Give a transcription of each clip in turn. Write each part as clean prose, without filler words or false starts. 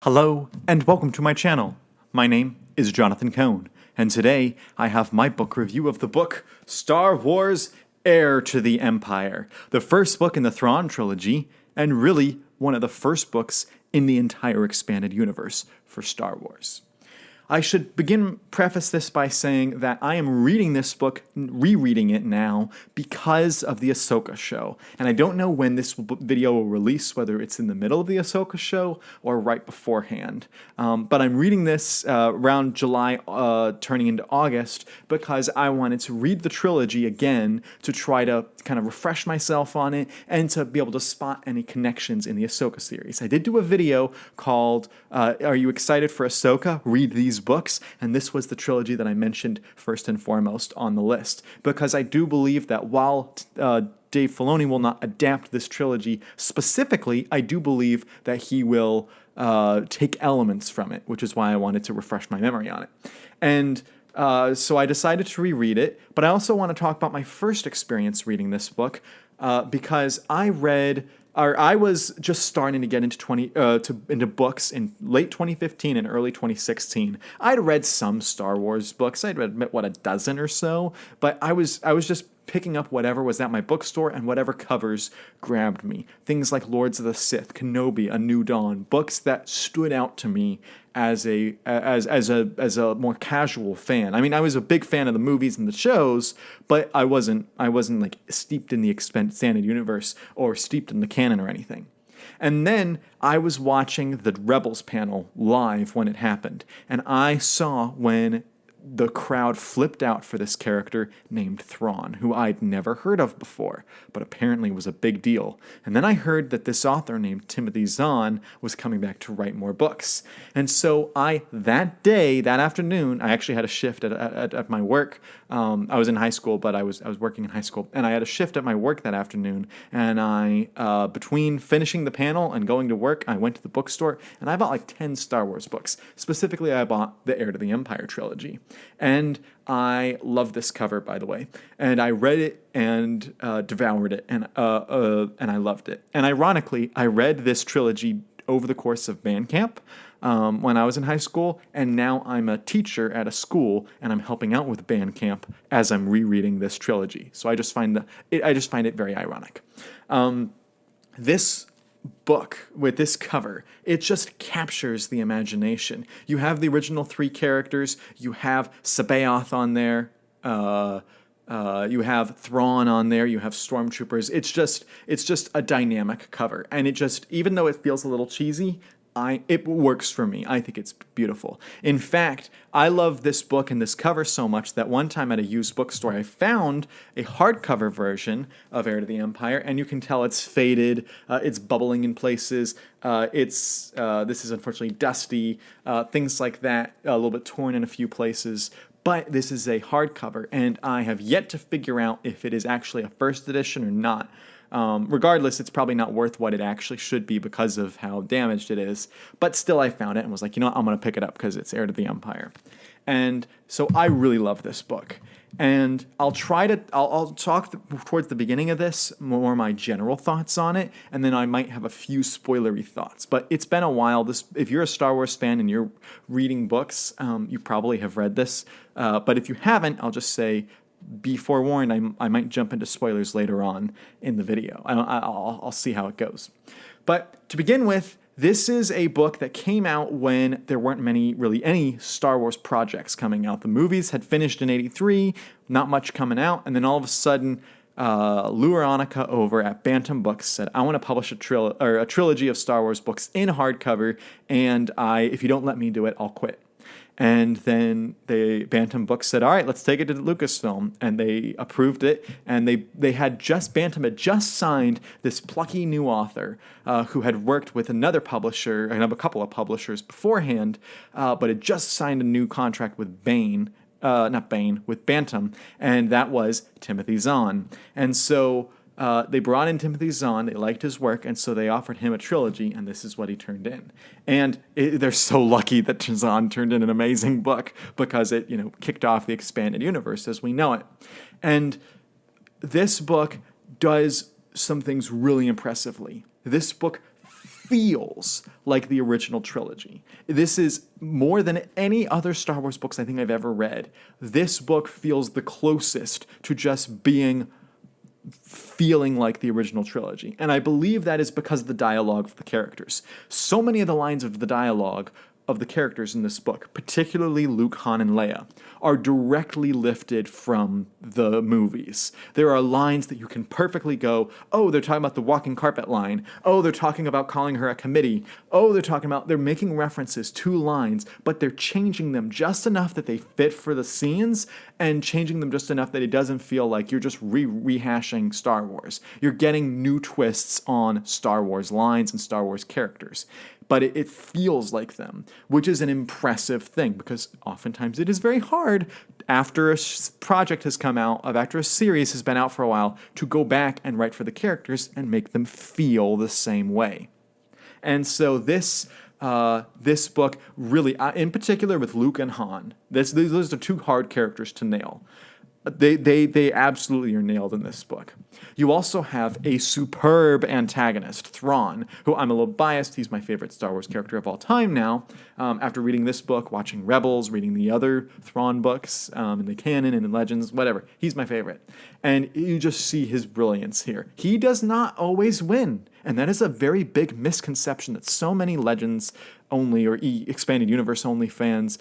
Hello, and welcome to my channel. My name is Jonathan Cohn, and today I have my book review of the book Star Wars Heir to the Empire, the first book in the Thrawn Trilogy, and really one of the first books in the entire expanded universe for Star Wars. I should preface this by saying that I am reading this book, rereading it now, because of the Ahsoka show. And I don't know when this video will release, whether it's in the middle of the Ahsoka show or right beforehand. But I'm reading this around July, turning into August, because I wanted to read the trilogy again to try to kind of refresh myself on it and to be able to spot any connections in the Ahsoka series. I did do a video called, Are You Excited for Ahsoka? Read These Books, and this was the trilogy that I mentioned first and foremost on the list, because I do believe that while Dave Filoni will not adapt this trilogy specifically, I do believe that he will take elements from it, which is why I wanted to refresh my memory on it. And so I decided to reread it, but I also want to talk about my first experience reading this book, because I was just starting to get into books in late 2015 and early 2016. I'd read some Star Wars books. I'd read a dozen or so, but I was just picking up whatever was at my bookstore and whatever covers grabbed me. Things like Lords of the Sith, Kenobi, A New Dawn, books that stood out to me as a more casual fan. I mean, I was a big fan of the movies and the shows, but I wasn't like steeped in the expanded universe or steeped in the canon or anything. And then I was watching the Rebels panel live when it happened, and I saw when the crowd flipped out for this character named Thrawn, who I'd never heard of before, but apparently was a big deal. And then I heard that this author named Timothy Zahn was coming back to write more books. And so that afternoon, I actually had a shift at my work. I was in high school, but I was working in high school, and I had a shift at my work that afternoon. And I, between finishing the panel and going to work, I went to the bookstore, and I bought like 10 Star Wars books. Specifically, I bought the Heir to the Empire trilogy. And I love this cover, by the way. And I read it and devoured it, and I loved it. And ironically, I read this trilogy over the course of band camp when I was in high school, and now I'm a teacher at a school, and I'm helping out with band camp as I'm rereading this trilogy. So I just find it very ironic. This book with this cover, it just captures the imagination. You have the original 3 characters. You have Sabaoth on there. You have Thrawn on there. You have stormtroopers. It's just a dynamic cover, and even though it feels a little cheesy, it works for me. I think it's beautiful. In fact, I love this book and this cover so much that one time at a used bookstore, I found a hardcover version of Heir to the Empire, and you can tell it's faded, it's bubbling in places, this is unfortunately dusty, things like that, a little bit torn in a few places. But this is a hardcover, and I have yet to figure out if it is actually a first edition or not. Regardless, it's probably not worth what it actually should be because of how damaged it is. But still, I found it and was like, you know what, I'm going to pick it up because it's Heir to the Empire. And so I really love this book. And I'll talk towards the beginning of this, more my general thoughts on it, and then I might have a few spoilery thoughts. But it's been a while. If you're a Star Wars fan and you're reading books, you probably have read this. But if you haven't, I'll just say, be forewarned, I might jump into spoilers later on in the video. I'll see how it goes. But to begin with, this is a book that came out when there weren't any Star Wars projects coming out. The movies had finished in '83, not much coming out, and then all of a sudden, Lou Aronica over at Bantam Books said, I want to publish a trilogy of Star Wars books in hardcover, and if you don't let me do it, I'll quit. And then Bantam Books said, all right, let's take it to Lucasfilm. And they approved it. And Bantam had just signed this plucky new author who had worked with another publisher and a couple of publishers beforehand, but had just signed a new contract with with Bantam. And that was Timothy Zahn. And so they brought in Timothy Zahn, they liked his work, and so they offered him a trilogy, and this is what he turned in. And they're so lucky that Zahn turned in an amazing book because it, kicked off the expanded universe as we know it. And this book does some things really impressively. This book feels like the original trilogy. This is more than any other Star Wars books I think I've ever read. This book feels the closest to just feeling like the original trilogy. And I believe that is because of the dialogue of the characters. So many of the lines of the dialogue of the characters in this book, particularly Luke, Han, and Leia, are directly lifted from the movies. There are lines that you can perfectly go, oh, they're talking about the walking carpet line. Oh, they're talking about calling her a committee. Oh, they're making references to lines, but they're changing them just enough that they fit for the scenes and changing them just enough that it doesn't feel like you're just rehashing Star Wars. You're getting new twists on Star Wars lines and Star Wars characters. But it feels like them, which is an impressive thing because oftentimes it is very hard after a project has come out, after a series has been out for a while, to go back and write for the characters and make them feel the same way. And so this book really, in particular with Luke and Han, those are two hard characters to nail. They absolutely are nailed in this book. You also have a superb antagonist, Thrawn, who I'm a little biased. He's my favorite Star Wars character of all time now. After reading this book, watching Rebels, reading the other Thrawn books in the canon and in Legends, whatever, he's my favorite. And you just see his brilliance here. He does not always win. And that is a very big misconception that so many Legends only or expanded universe only fans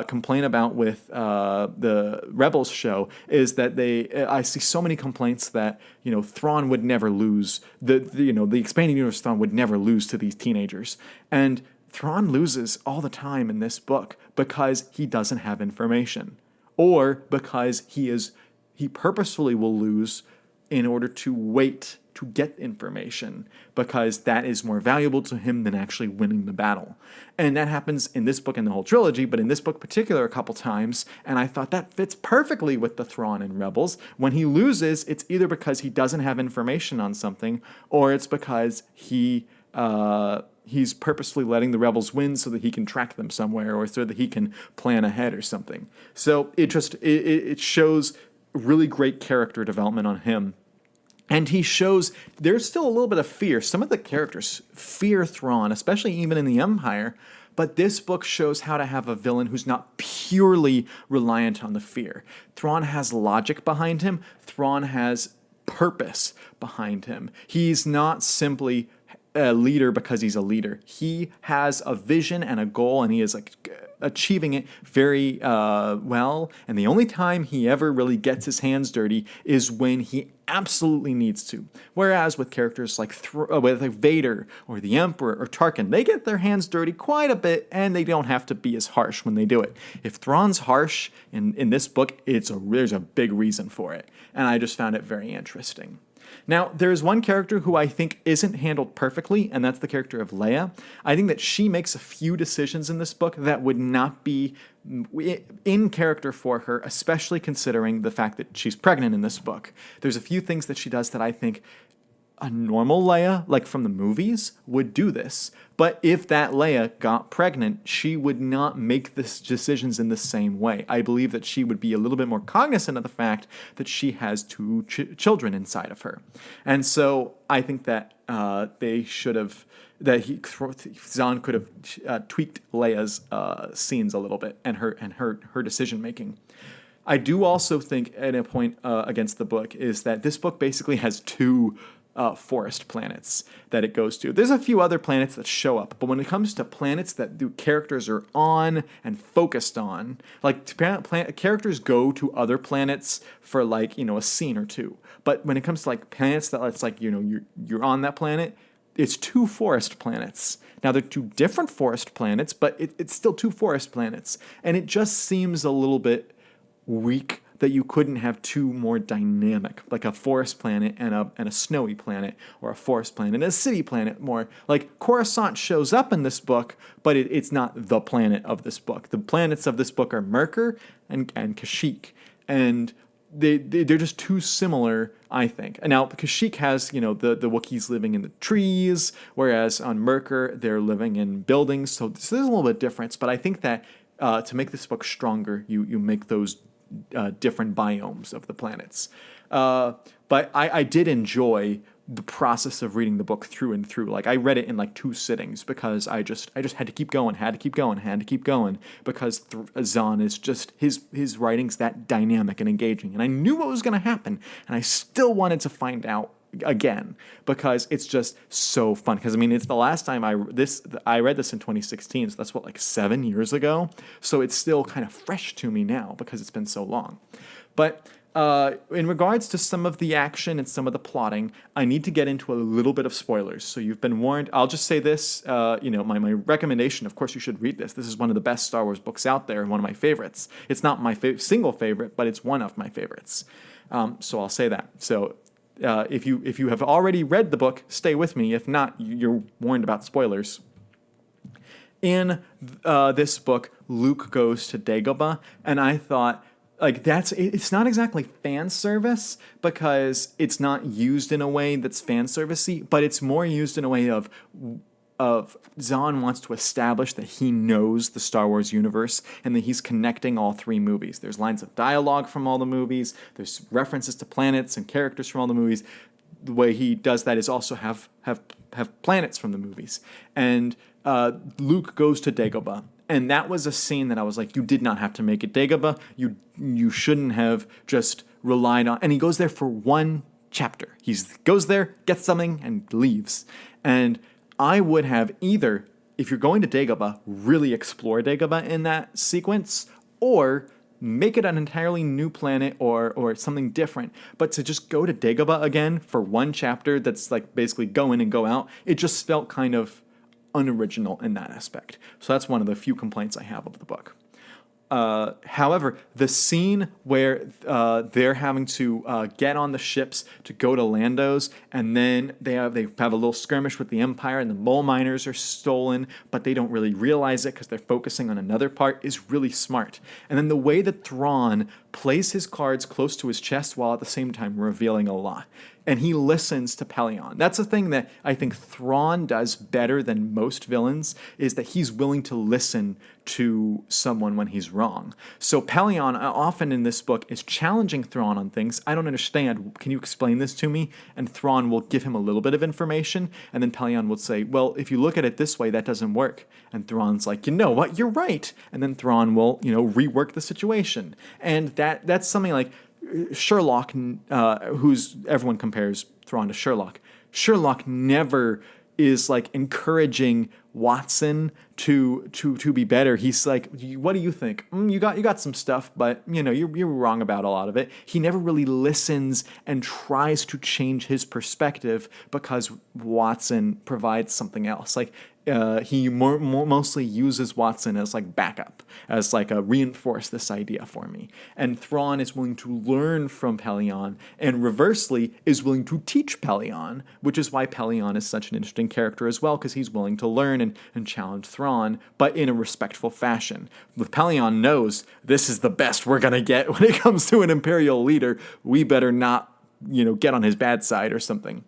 complain about with the Rebels show is that I see so many complaints that Thrawn would never lose, the expanded universe Thrawn would never lose to these teenagers, and Thrawn loses all the time in this book because he doesn't have information, or because he purposefully will lose in order to wait to get information, because that is more valuable to him than actually winning the battle. And that happens in this book and the whole trilogy, but in this book particular a couple times, and I thought that fits perfectly with the Thrawn in Rebels. When he loses, it's either because he doesn't have information on something, or it's because he's purposefully letting the rebels win so that he can track them somewhere, or so that he can plan ahead or something. So it shows really great character development on him. And he shows there's still a little bit of fear. Some of the characters fear Thrawn, especially even in the Empire. But this book shows how to have a villain who's not purely reliant on the fear. Thrawn has logic behind him. Thrawn has purpose behind him. He's not simply a leader because he's a leader. He has a vision and a goal, and he is achieving it very well. And the only time he ever really gets his hands dirty is when he absolutely needs to. Whereas with characters like Vader or the Emperor or Tarkin, they get their hands dirty quite a bit, and they don't have to be as harsh when they do it. If Thrawn's harsh in this book, there's a big reason for it. And I just found it very interesting. Now, there's one character who I think isn't handled perfectly, and that's the character of Leia. I think that she makes a few decisions in this book that would not be in character for her, especially considering the fact that she's pregnant in this book. There's a few things that she does that I think a normal Leia, like from the movies, would do this. But if that Leia got pregnant, she would not make these decisions in the same way. I believe that she would be a little bit more cognizant of the fact that she has two children inside of her. And so I think that Zahn could have tweaked Leia's scenes a little bit and her decision making. I do also think, at a point against the book, is that this book basically has two forest planets that it goes to. There's a few other planets that show up, but when it comes to planets that the characters are on and focused on, like characters go to other planets for a scene or two. But when it comes to planets that it's you're on that planet, it's two forest planets. Now they're two different forest planets, but it's still two forest planets, and it just seems a little bit weak that you couldn't have two more dynamic, like a forest planet and a snowy planet, or a forest planet and a city planet. More like Coruscant shows up in this book, but it's not the planet of this book. The planets of this book are Merkur and Kashyyyk, and they're just too similar, I think. And now Kashyyyk has the Wookiees living in the trees, whereas on Merkur they're living in buildings. So there's a little bit of difference, but I think that to make this book stronger, you make those different biomes of the planets. But I did enjoy the process of reading the book through and through. Like, I read it in like 2 sittings because I just had to keep going, because Zahn is just, his writing's that dynamic and engaging, and I knew what was going to happen, and I still wanted to find out again because it's just so fun. Because I mean, it's the last time I read this in 2016, so that's what, like 7 years ago. So it's still kind of fresh to me now because it's been so long. But in regards to some of the action and some of the plotting, I need to get into a little bit of spoilers. So you've been warned. I'll just say this, my recommendation, of course you should read this. This is one of the best Star Wars books out there and one of my favorites. It's not my single favorite, but it's one of my favorites. So I'll say that. So if you have already read the book, stay with me. If not, you're warned about spoilers. In this book, Luke goes to Dagobah, and I thought, like, it's not exactly fan service because it's not used in a way that's fan servicey, but it's more used in a way of Zahn wants to establish that he knows the Star Wars universe and that he's connecting all 3 movies. There's lines of dialogue from all the movies. There's references to planets and characters from all the movies. The way he does that is also have planets from the movies. And Luke goes to Dagobah. And that was a scene that I was like, you did not have to make it Dagobah. You shouldn't have just relied on... And he goes there for 1 chapter. He goes there, gets something, and leaves. And I would have either, if you're going to Dagobah, really explore Dagobah in that sequence, or make it an entirely new planet or something different. But to just go to Dagobah again for 1 chapter that's like basically go in and go out, it just felt kind of unoriginal in that aspect. So that's one of the few complaints I have of the book. However, the scene where they're having to get on the ships to go to Lando's, and then they have a little skirmish with the Empire, and the mole miners are stolen, but they don't really realize it because they're focusing on another part, is really smart. And then the way that Thrawn plays his cards close to his chest while at the same time revealing a lot. And he listens to Pellaeon. That's the thing that I think Thrawn does better than most villains, is that he's willing to listen to someone when he's wrong. So Pellaeon, often in this book, is challenging Thrawn on things. I don't understand. Can you explain this to me? And Thrawn will give him a little bit of information, and then Pellaeon will say, well, if you look at it this way, that doesn't work. And Thrawn's like, you know what? You're right. And then Thrawn will, rework the situation. And that's something like Sherlock, everyone compares Thrawn to Sherlock. Sherlock never is like encouraging Watson to be better. He's like, what do you think? You got some stuff, but you're wrong about a lot of it. He never really listens and tries to change his perspective because Watson provides something else. Like he mostly uses Watson as like backup, as like a reinforce this idea for me. And Thrawn is willing to learn from Pellaeon, and reversely is willing to teach Pellaeon, which is why Pellaeon is such an interesting character as well, because he's willing to learn and challenge Thrawn, but in a respectful fashion. Pellaeon knows this is the best we're gonna get when it comes to an Imperial leader. We better not, get on his bad side or something.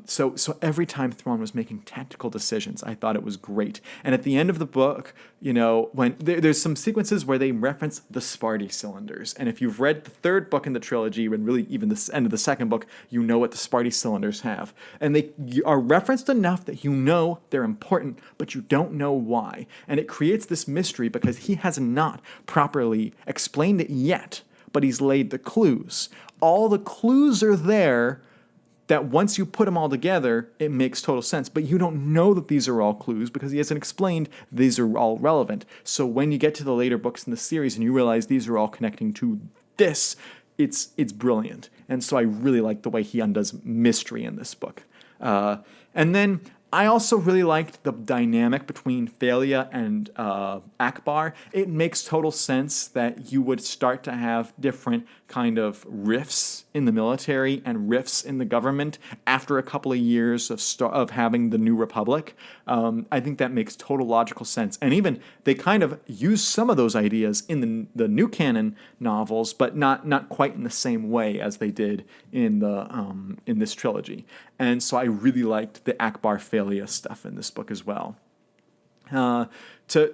So every time Thrawn was making tactical decisions, I thought it was great. And at the end of the book, when there's some sequences where they reference the Sparty cylinders. And if you've read the 3rd book in the trilogy, and really even the end of the 2nd book, you know what the Sparty cylinders have. And they are referenced enough that they're important, but you don't know why. And it creates this mystery because he has not properly explained it yet, but he's laid the clues. All the clues are there, that once you put them all together, it makes total sense. But you don't know that these are all clues because he hasn't explained these are all relevant. So when you get to the later books in the series and you realize these are all connecting to this, it's brilliant. And so I really like the way he undoes mystery in this book. And then I also really liked the dynamic between Thalia and Akbar. It makes total sense that you would start to have different kind of rifts in the military and rifts in the government after a couple of years of having the New Republic. I think that makes total logical sense. And even they kind of use some of those ideas in the new canon novels, but not quite in the same way as they did in this trilogy. And so I really liked the Akbar Thalia stuff in this book as well. To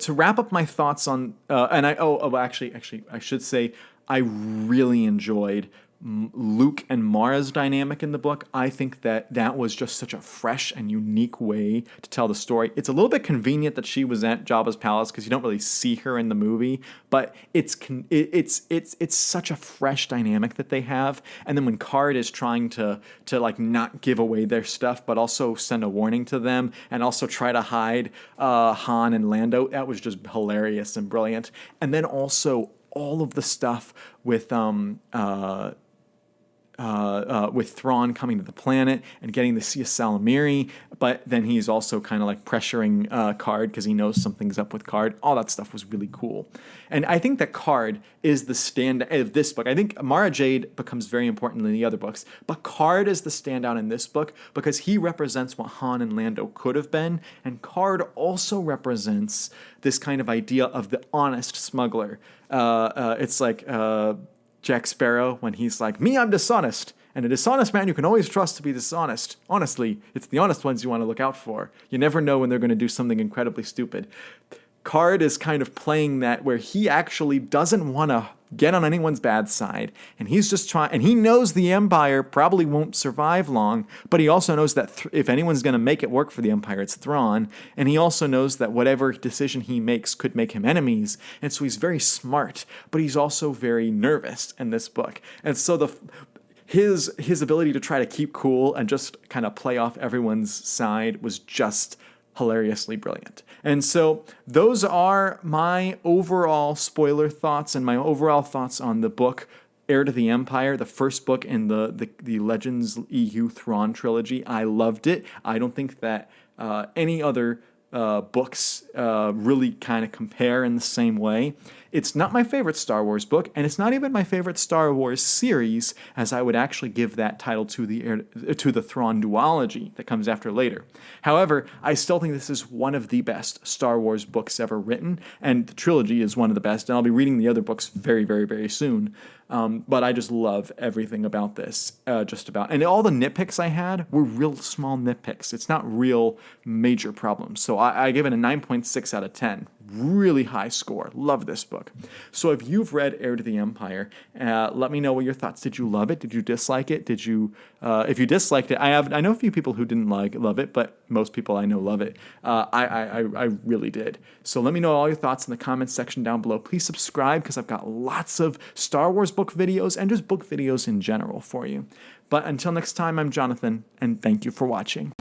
wrap up my thoughts on, actually, I should say, I really enjoyed Luke and Mara's dynamic in the book. I think that was just such a fresh and unique way to tell the story. It's a little bit convenient that she was at Jabba's palace because you don't really see her in the movie, but it's such a fresh dynamic that they have. And then when Card is trying to like not give away their stuff, but also send a warning to them, and also try to hide Han and Lando, that was just hilarious and brilliant. And then also all of the stuff with Thrawn coming to the planet and getting to see a Salamiri, but then he's also kind of like pressuring Card because he knows something's up with Card. All that stuff was really cool. And I think that Card is the standout of this book. I think Mara Jade becomes very important in the other books, but Card is the standout in this book because he represents what Han and Lando could have been, and Card also represents this kind of idea of the honest smuggler. It's like Jack Sparrow when he's like, me, I'm dishonest. And a dishonest man you can always trust to be dishonest. Honestly, it's the honest ones you want to look out for. You never know when they're going to do something incredibly stupid. Card is kind of playing that where he actually doesn't want to get on anyone's bad side, and he's just trying, and he knows the Empire probably won't survive long, but he also knows that if anyone's going to make it work for the Empire, it's Thrawn, and he also knows that whatever decision he makes could make him enemies, and so he's very smart, but he's also very nervous in this book, and so his ability to try to keep cool and just kind of play off everyone's side was just hilariously brilliant. And so those are my overall spoiler thoughts and my overall thoughts on the book Heir to the Empire, the first book in the Legends EU Thrawn trilogy. I loved it. I don't think that any other books really kind of compare in the same way. It's not my favorite Star Wars book, and it's not even my favorite Star Wars series, as I would actually give that title to the Thrawn duology that comes after later. However, I still think this is one of the best Star Wars books ever written, and the trilogy is one of the best, and I'll be reading the other books very, very, very soon. But I just love everything about this, just about. And all the nitpicks I had were real small nitpicks. It's not real major problems. So I give it a 9.6 out of 10. Really high score. Love this book. So if you've read Heir to the Empire, let me know what your thoughts. Did you love it? Did you dislike it? Did you? If you disliked it, I know a few people who didn't love it, but most people I know love it. I really did. So let me know all your thoughts in the comments section down below. Please subscribe because I've got lots of Star Wars book videos and just book videos in general for you. But until next time, I'm Jonathan, and thank you for watching.